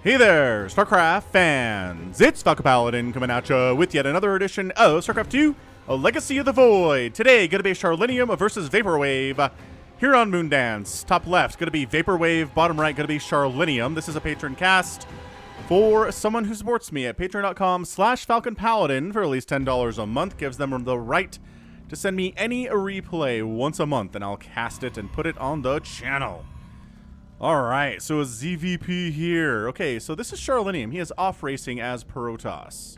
Hey there, StarCraft fans! It's Falcon Paladin coming at you with yet another edition of StarCraft 2, A Legacy of the Void. Today, going to be charlenium versus VAPORWAVE here on Moondance. Top left, going to be VAPORWAVE. Bottom right, going to be charlenium. This is a patron cast for someone who supports me at patreon.com/FalconPaladin for at least $10 a month. Gives them the right to send me any replay once a month, and I'll cast it and put it on the channel. Alright, so a ZVP here. Okay, so this is charlenium. He is off racing as Protoss.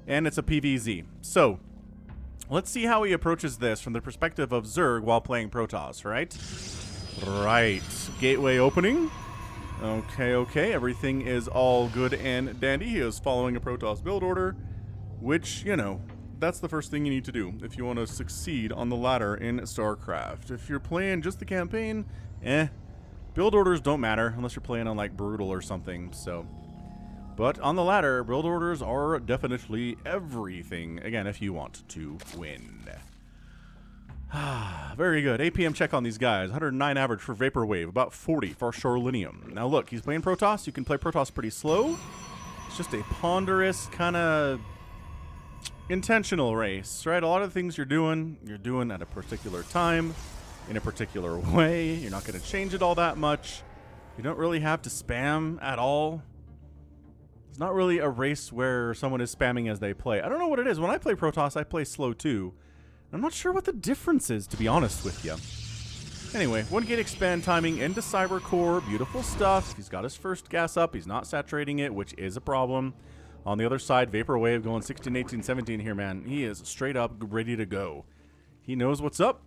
And it's a PVZ. So, let's see how he approaches this from the perspective of Zerg while playing Protoss, right? Right. Gateway opening. Okay. Everything is all good and dandy. He is following a Protoss build order, which, you know, that's the first thing you need to do if you want to succeed on the ladder in StarCraft. If you're playing just the campaign, build orders don't matter unless you're playing on like Brutal or something, so. But on the ladder, build orders are definitely everything, again, if you want to win. Very good. APM check on these guys. 109 average for VAPORWAVE, about 40 for charlenium. Now look, he's playing Protoss. You can play Protoss pretty slow. It's just a ponderous, kind of intentional race, right? A lot of the things you're doing at a particular time, in a particular way. You're not going to change it all that much. You don't really have to spam at all. It's not really a race where someone is spamming as they play. I don't know what it is. When I play Protoss, I play slow too. I'm not sure what the difference is, to be honest with you. Anyway, 1 gate expand timing into Cyber Core. Beautiful stuff. He's got his first gas up. He's not saturating it, which is a problem. On the other side, VAPORWAVE going 16, 18, 17 here, man. He is straight up ready to go. He knows what's up.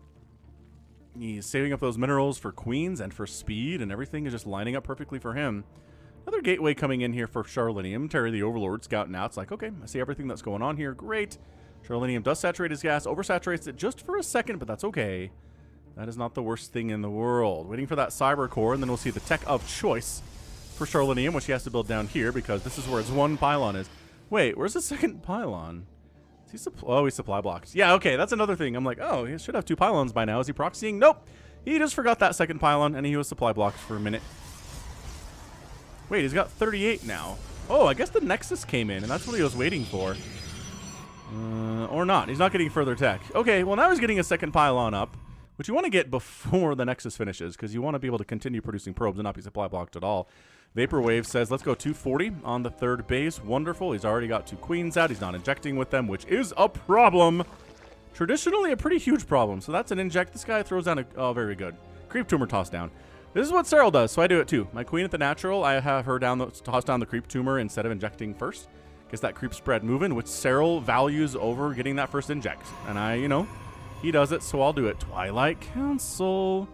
He's saving up those minerals for queens and for speed, and everything is just lining up perfectly for him. Another gateway coming in here for charlenium. Terry the Overlord scouting out. It's like, okay, I see everything that's going on here. Great. Charlenium does saturate his gas, oversaturates it just for a second, but that's okay. That is not the worst thing in the world. Waiting for that Cyber Core, and then we'll see the tech of choice for charlenium, which he has to build down here because this is where his one pylon is. Wait, where's the second pylon? He's supply blocked. Yeah, okay, that's another thing. I'm like, oh, he should have 2 pylons by now. Is he proxying? Nope. He just forgot that second pylon, and he was supply blocked for a minute. Wait, he's got 38 now. Oh, I guess the Nexus came in, and that's what he was waiting for. Or not. He's not getting further tech. Okay, well, now he's getting a second pylon up, which you want to get before the Nexus finishes, because you want to be able to continue producing probes and not be supply blocked at all. VAPORWAVE says, let's go 240 on the third base. Wonderful. He's already got 2 queens out. He's not injecting with them, which is a problem. Traditionally, a pretty huge problem. So that's an inject. This guy throws down a... Oh, very good. Creep tumor toss down. This is what Cyril does, so I do it too. My queen at the natural, I have her toss down the creep tumor instead of injecting first. Gets that creep spread moving, which Cyril values over getting that first inject. And I, you know, he does it, so I'll do it. Twilight Council.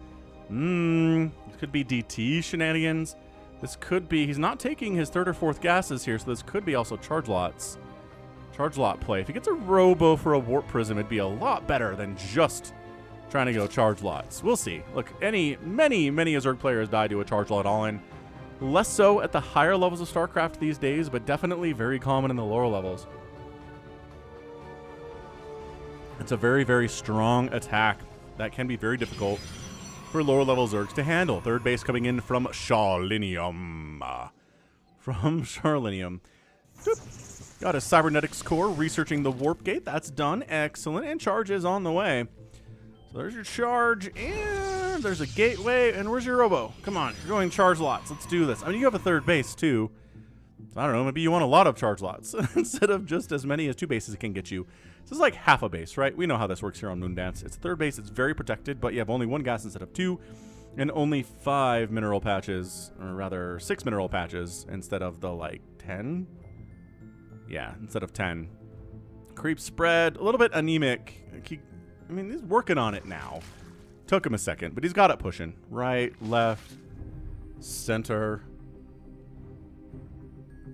It could be DT shenanigans. This could be, he's not taking his 3rd or 4th gases here, so this could be also charge lots. Charge lot play. If he gets a robo for a warp prism, it'd be a lot better than just trying to go charge lots. We'll see. Look, many Zerg players die to a charge lot all-in. Less so at the higher levels of StarCraft these days, but definitely very common in the lower levels. It's a very, very strong attack that can be very difficult for lower level Zergs to handle. Third base coming in from charlenium. Got a cybernetics core researching the warp gate. That's done. Excellent. And charge is on the way. So there's your charge, and there's a gateway, and where's your robo? Come on, you're going charge lots. Let's do this. I mean, you have a third base, too. So I don't know, maybe you want a lot of charge lots instead of just as many as 2 bases it can get you. This is like half a base, right? We know how this works here on Moondance. It's third base, it's very protected, but you have only 1 gas instead of 2, and only 5 mineral patches, or rather 6 mineral patches instead of the, like, 10? Yeah, instead of 10. Creep spread, a little bit anemic. I mean, he's working on it now. Took him a second, but he's got it pushing. Right, left, center.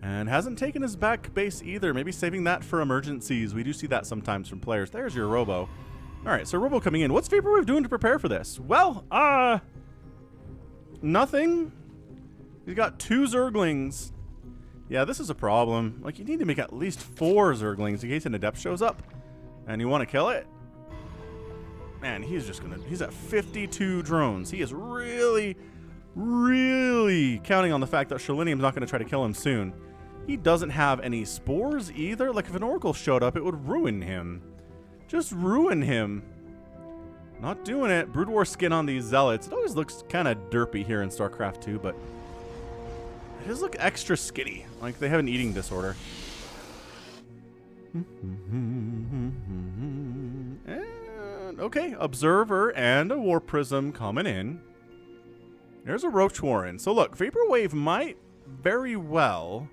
And hasn't taken his back base either. Maybe saving that for emergencies. We do see that sometimes from players. There's your robo. All right, so robo coming in. What's VAPORWAVE doing to prepare for this? Well, nothing. He's got 2 Zerglings. Yeah, this is a problem. Like, you need to make at least 4 Zerglings in case an Adept shows up. And you want to kill it? Man, he's at 52 drones. He is really really counting on the fact that charlenium's not going to try to kill him soon. He doesn't have any spores either. Like, if an oracle showed up, it would ruin him. Just ruin him. Not doing it. Brood War skin on these zealots. It always looks kind of derpy here in StarCraft 2, but it does look extra skinny. Like they have an eating disorder. And, okay, Observer and a War Prism coming in. There's a Roach Warren. So look, Vaporwave might very well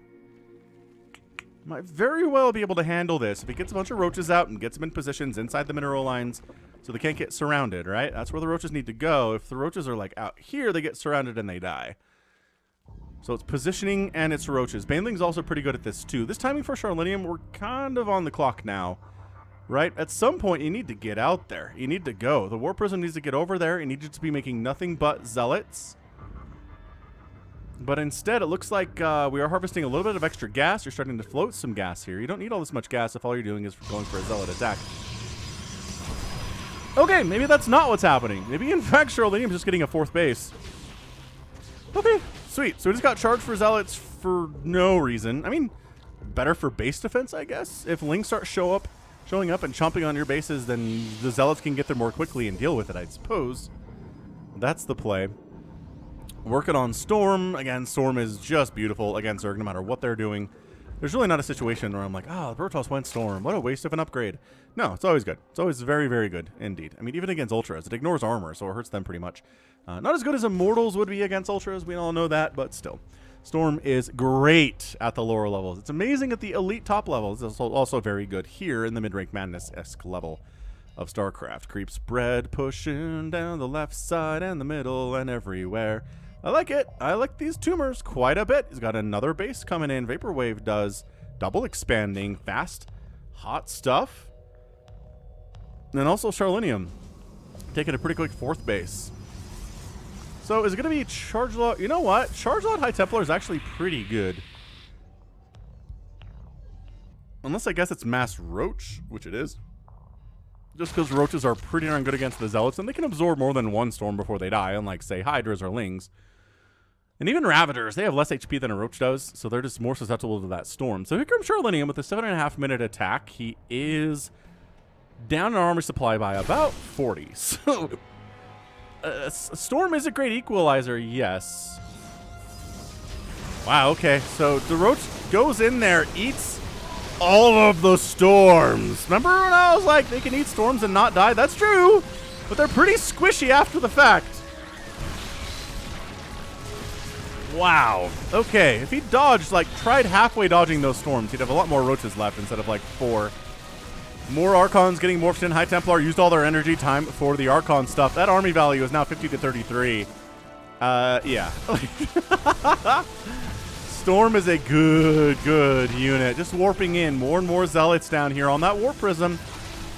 be able to handle this if he gets a bunch of roaches out and gets them in positions inside the mineral lines so they can't get surrounded, right? That's where the roaches need to go. If the roaches are like out here, they get surrounded and they die. So it's positioning and it's roaches. Baneling's also pretty good at this too. This timing for charlenium, we're kind of on the clock now, right? At some point, you need to get out there. You need to go. The War Prism needs to get over there. It needs to be making nothing but zealots. But instead, it looks like we are harvesting a little bit of extra gas. You're starting to float some gas here. You don't need all this much gas if all you're doing is going for a zealot attack. Okay, maybe that's not what's happening. Maybe, in fact, charlenium's just getting a 4th base. Okay, sweet. So we just got charged for zealots for no reason. I mean, better for base defense, I guess. If Lings start showing up and chomping on your bases, then the zealots can get there more quickly and deal with it, I suppose. That's the play. Working on Storm. Again, Storm is just beautiful against Zerg no matter what they're doing. There's really not a situation where I'm like, the Protoss went Storm. What a waste of an upgrade. No, it's always good. It's always very, very good indeed. I mean, even against Ultras, it ignores armor, so it hurts them pretty much. Not as good as Immortals would be against Ultras. We all know that, but still. Storm is great at the lower levels. It's amazing at the elite top levels. It's also very good here in the mid-rank madness-esque level of StarCraft. Creep spread, pushing down the left side and the middle and everywhere. I like it. I like these tumors quite a bit. He's got another base coming in. Vaporwave does double expanding, fast, hot stuff. And then also charlenium taking a pretty quick 4th base. So is it going to be Charge Lot? You know what? Charge Lot High Templar is actually pretty good. Unless I guess it's Mass Roach, which it is. Just because roaches are pretty darn good against the zealots, and they can absorb more than one storm before they die, unlike, say, hydras or lings. And even ravagers, they have less HP than a roach does, so they're just more susceptible to that storm. So here comes charlenium with a 7.5-minute attack. He is down in armor supply by about 40. So storm is a great equalizer, yes. Wow, okay. So the roach goes in there, eats all of the storms. Remember when I was like, they can eat storms and not die? That's true, but they're pretty squishy after the fact. Wow. Okay, if he dodged, like, tried halfway dodging those storms, he'd have a lot more roaches left instead of, like, 4. More Archons getting morphed in. High Templar used all their energy time for the Archon stuff. That army value is now 50 to 33. Yeah. Storm is a good unit. Just warping in more and more zealots down here on that War Prism.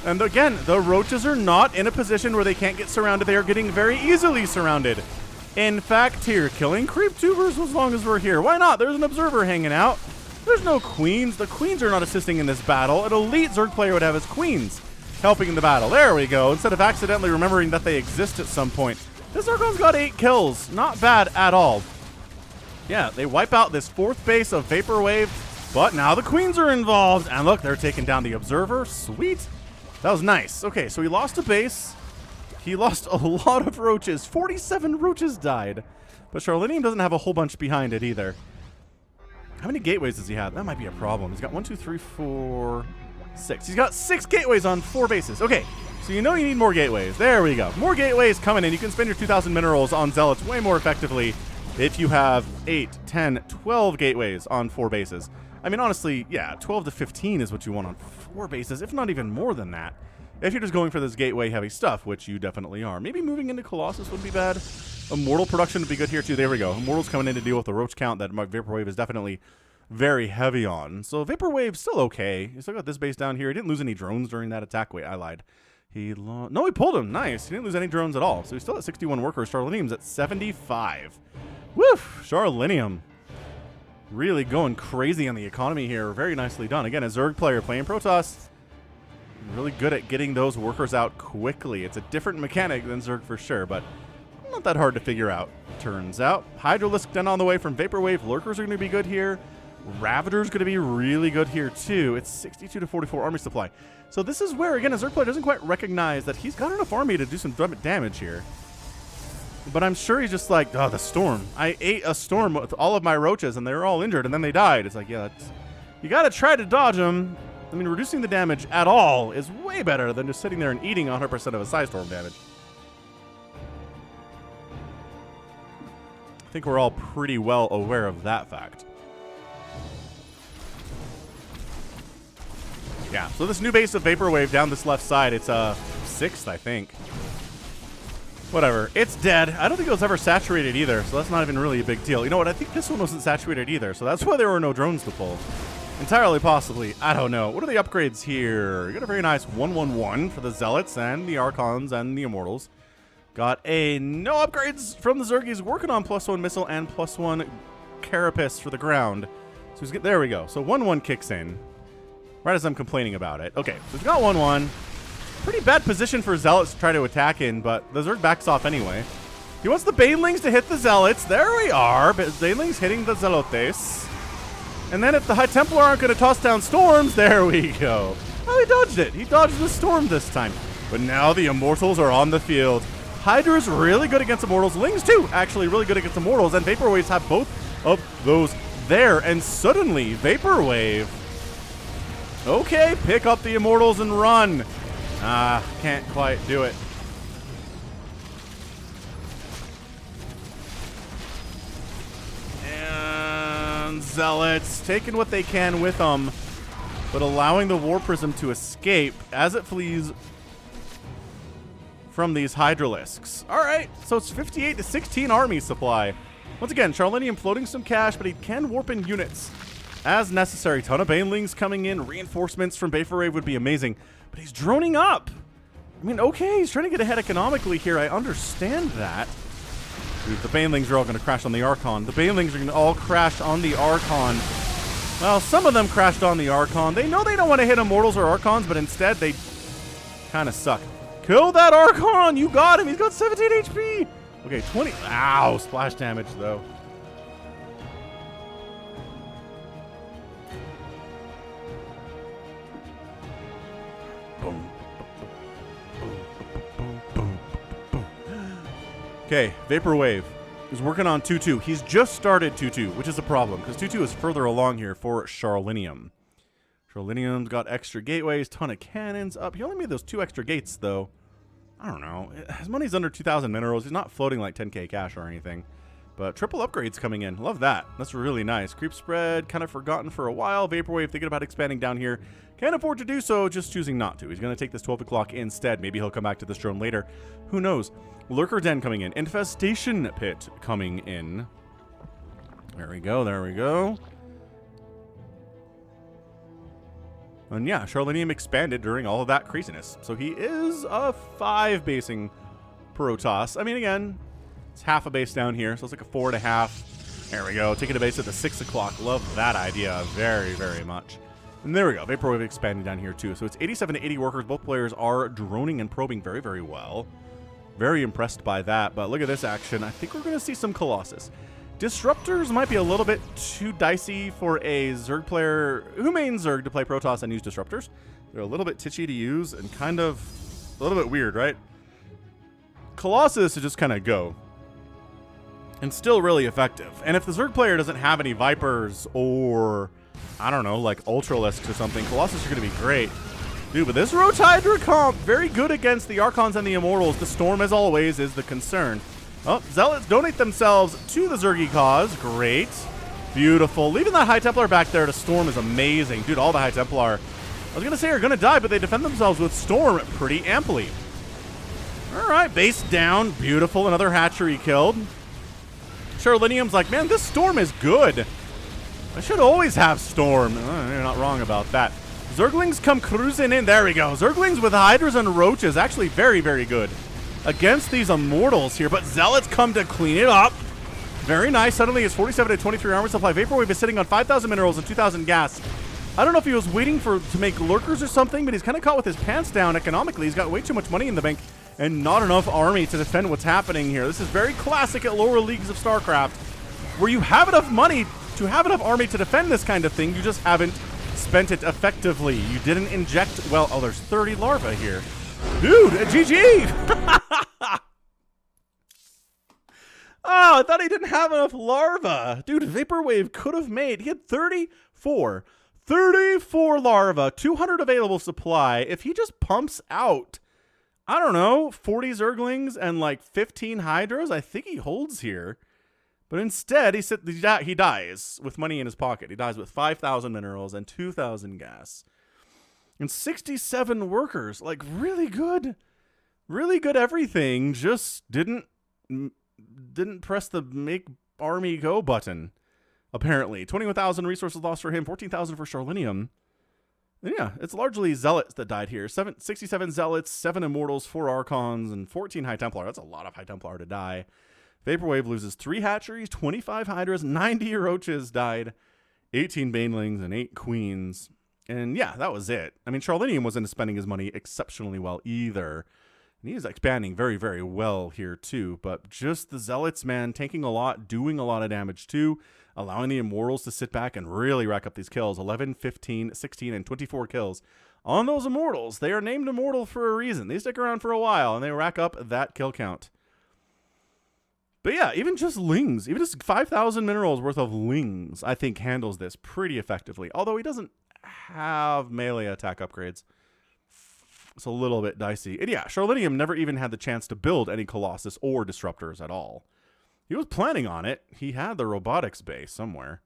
And again, the roaches are not in a position where they can't get surrounded. They are getting very easily surrounded. In fact, here, killing creep tubers as long as we're here. Why not? There's an observer hanging out. There's no queens. The queens are not assisting in this battle. An elite Zerg player would have his queens helping in the battle. There we go. Instead of accidentally remembering that they exist at some point. This Zergon's got 8 kills. Not bad at all. Yeah, they wipe out this 4th base of Vaporwave, but now the queens are involved. And look, they're taking down the observer. Sweet. That was nice. Okay, so he lost a base. He lost a lot of roaches. 47 roaches died. But charlenium doesn't have a whole bunch behind it either. How many gateways does he have? That might be a problem. He's got 1, 2, 3, 4, 6. He's got 6 gateways on 4 bases. Okay, so you know you need more gateways. There we go. More gateways coming in. You can spend your 2,000 minerals on zealots way more effectively if you have 8, 10, 12 gateways on 4 bases. I mean, honestly, yeah, 12 to 15 is what you want on 4 bases, if not even more than that. If you're just going for this gateway heavy stuff, which you definitely are. Maybe moving into Colossus would be bad. Immortal production would be good here too. There we go. Immortal's coming in to deal with the roach count that Vaporwave is definitely very heavy on. So Vaporwave's still okay. He still got this base down here. He didn't lose any drones during that attack. Wait, I lied. No, he pulled him. Nice. He didn't lose any drones at all. So he's still at 61 workers. Charlenium's at 75. Woof! Charlenium. Really going crazy on the economy here. Very nicely done. Again, a Zerg player playing Protoss. Really good at getting those workers out quickly. It's a different mechanic than Zerg for sure, but not that hard to figure out. Turns out, Hydralisk then on the way from Vaporwave. Lurkers are going to be good here. Ravager's going to be really good here, too. It's 62 to 44 army supply. So this is where, again, a Zerg player doesn't quite recognize that he's got enough army to do some damage here. But I'm sure he's just like, oh, the storm. I ate a storm with all of my roaches, and they were all injured, and then they died. It's like, yeah, you got to try to dodge them. I mean, reducing the damage at all is way better than just sitting there and eating 100% of a Psystorm damage. I think we're all pretty well aware of that fact. Yeah, so this new base of Vaporwave down this left side, it's 6th, I think. Whatever. It's dead. I don't think it was ever saturated either, so that's not even really a big deal. You know what? I think this one wasn't saturated either, so that's why there were no drones to pull. Entirely possibly. I don't know. What are the upgrades here? You got a very nice 1-1-1 for the Zealots and the Archons and the Immortals. Got a no upgrades from the Zergies, working on +1 missile and +1 carapace for the ground. So he's there we go. So 1-1 kicks in. Right as I'm complaining about it. Okay, so he's got 1-1. Pretty bad position for Zealots to try to attack in, but the Zerg backs off anyway. He wants the Banelings to hit the Zealots. There we are. Banelings hitting the Zealotes. And then if the High Templar aren't going to toss down storms, there we go. Oh, he dodged it. He dodged the storm this time. But now the Immortals are on the field. Hydra's really good against Immortals. Lings, too, actually really good against Immortals. And Vaporwaves have both of those there. And suddenly, Vaporwave... Okay, pick up the Immortals and run. Can't quite do it. And Zealots taking what they can with them, but allowing the War Prism to escape as it flees from these Hydralisks. All right, so it's 58 to 16 army supply. Once again, charlenium floating some cash, but he can warp in units as necessary. Ton of Banelings coming in. Reinforcements from Vaporwave would be amazing. But he's droning up. I mean, okay, he's trying to get ahead economically here. I understand that. Dude, the Banelings are all going to crash on the Archon. The Banelings are going to all crash on the Archon. Well, some of them crashed on the Archon. They know they don't want to hit Immortals or Archons, but instead they kind of suck. Kill that Archon! You got him! He's got 17 HP! Okay, 20... Ow! Splash damage, though. Okay, Vaporwave is working on 2-2. He's just started 2-2, which is a problem, because 2-2 is further along here for charlenium. Charlenium's got extra gateways, ton of cannons up. He only made those 2 extra gates, though. I don't know. His money's under 2,000 minerals. He's not floating like 10k cash or anything. But triple upgrades coming in. Love that. That's really nice. Creep spread, kind of forgotten for a while. Vaporwave thinking about expanding down here. Can't afford to do so, just choosing not to. He's going to take this 12 o'clock instead. Maybe he'll come back to this drone later. Who knows? Lurker Den coming in. Infestation Pit coming in. There we go. There we go. And yeah, charlenium expanded during all of that craziness. So he is a 5 basing Protoss. I mean, again, it's half a base down here, so it's like a 4.5. There we go. Taking a base at the 6 o'clock. Love that idea very, very much. And there we go. Vaporwave expanding down here, too. So it's 87 to 80 workers. Both players are droning and probing very, very well. Very impressed by that. But look at this action. I think we're going to see some Colossus. Disruptors might be a little bit too dicey for a Zerg player who mains Zerg to play Protoss and use Disruptors. They're a little bit titchy to use and kind of a little bit weird, right? Colossus to just kind of go. And still really effective. And if the Zerg player doesn't have any Vipers or, I don't know, like Ultralisks or something, Colossus are going to be great. Dude, but this Roach Hydra comp, very good against the Archons and the Immortals. The Storm, as always, is the concern. Oh, Zealots donate themselves to the Zergy cause. Great. Beautiful. Leaving that High Templar back there to Storm is amazing. Dude, all the High Templar, I was going to say, are going to die, but they defend themselves with Storm pretty amply. All right, base down. Beautiful. Another hatchery killed. Charlenium's like, man, this Storm is good. I should always have Storm. You're not wrong about that. Zerglings come cruising in. There we go. Zerglings with Hydras and Roaches. Actually very, very good against these Immortals here. But Zealots come to clean it up. Very nice. Suddenly it's 47 to 23 armor supply. Vaporwave is sitting on 5,000 minerals and 2,000 gas. I don't know if he was waiting to make lurkers or something, but he's kind of caught with his pants down economically. He's got way too much money in the bank. and not enough army to defend what's happening here. This is very classic at lower leagues of StarCraft, where you have enough money to have enough army to defend this kind of thing. You just haven't spent it effectively. You didn't inject, well, oh, there's 30 larvae here. Dude, GG! Oh, I thought he didn't have enough larvae. Dude, VAPORWAVE could have made, he had 34 larvae, 200 available supply. If he just pumps out, I don't know, 40 Zerglings and like 15 Hydras, I think he holds here. But instead, he dies with money in his pocket. He dies with 5,000 minerals and 2,000 gas. And 67 workers, like really good everything, just didn't press the make army go button, apparently. 21,000 resources lost for him, 14,000 for charlenium. And yeah, it's largely zealots that died here. 67 zealots, 7 immortals, 4 archons, and 14 high templar. That's a lot of high templar to die. VAPORWAVE loses 3 hatcheries, 25 hydras, 90 roaches died, 18 banelings, and 8 queens. And yeah, that was it. I mean, charlenium wasn't spending his money exceptionally well either. And he is expanding very, very well here too. But just the zealots, man, tanking a lot, doing a lot of damage too, allowing the immortals to sit back and really rack up these kills. 11, 15, 16, and 24 kills on those immortals. They are named immortal for a reason. They stick around for a while and they rack up that kill count. But yeah, even just lings, even just 5,000 minerals worth of lings, I think handles this pretty effectively. Although he doesn't have melee attack upgrades. It's a little bit dicey. And yeah, charlenium never even had the chance to build any Colossus or Disruptors at all. He was planning on it. He had the robotics base somewhere.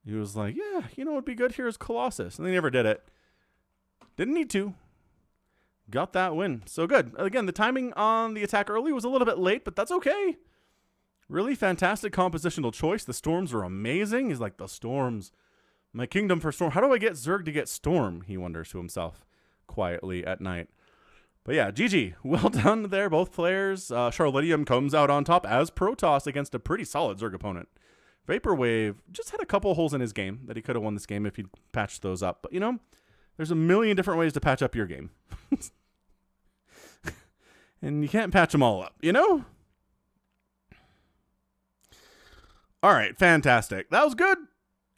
He was like, yeah, you know what would be good here is Colossus. And they never did it. Didn't need to. Got that win. So good. Again, the timing on the attack early was a little bit late, but that's okay. Really fantastic compositional choice. The storms were amazing. He's like, the storms. My kingdom for storm. How do I get Zerg to get storm? He wonders to himself quietly at night. But yeah, GG. Well done there, both players. charlenium comes out on top as Protoss against a pretty solid Zerg opponent. VAPORWAVE just had a couple holes in his game that he could have won this game if he'd patched those up. But, you know, there's a million different ways to patch up your game. And you can't patch them all up, you know? All right, fantastic. That was good.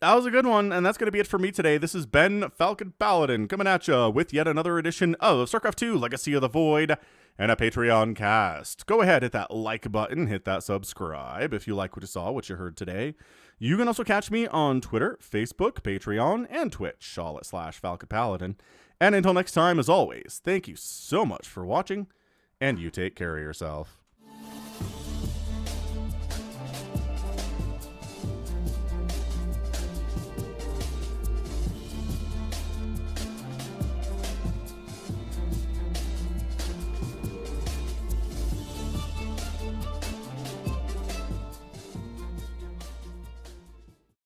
That was a good one, and that's going to be it for me today. This has been Falcon Paladin coming at you with yet another edition of StarCraft 2 Legacy of the Void and a Patreon cast. Go ahead, hit that like button, hit that subscribe if you like what you saw, what you heard today. You can also catch me on Twitter, Facebook, Patreon, and Twitch, all at /Falcon Paladin. And until next time, as always, thank you so much for watching, and you take care of yourself.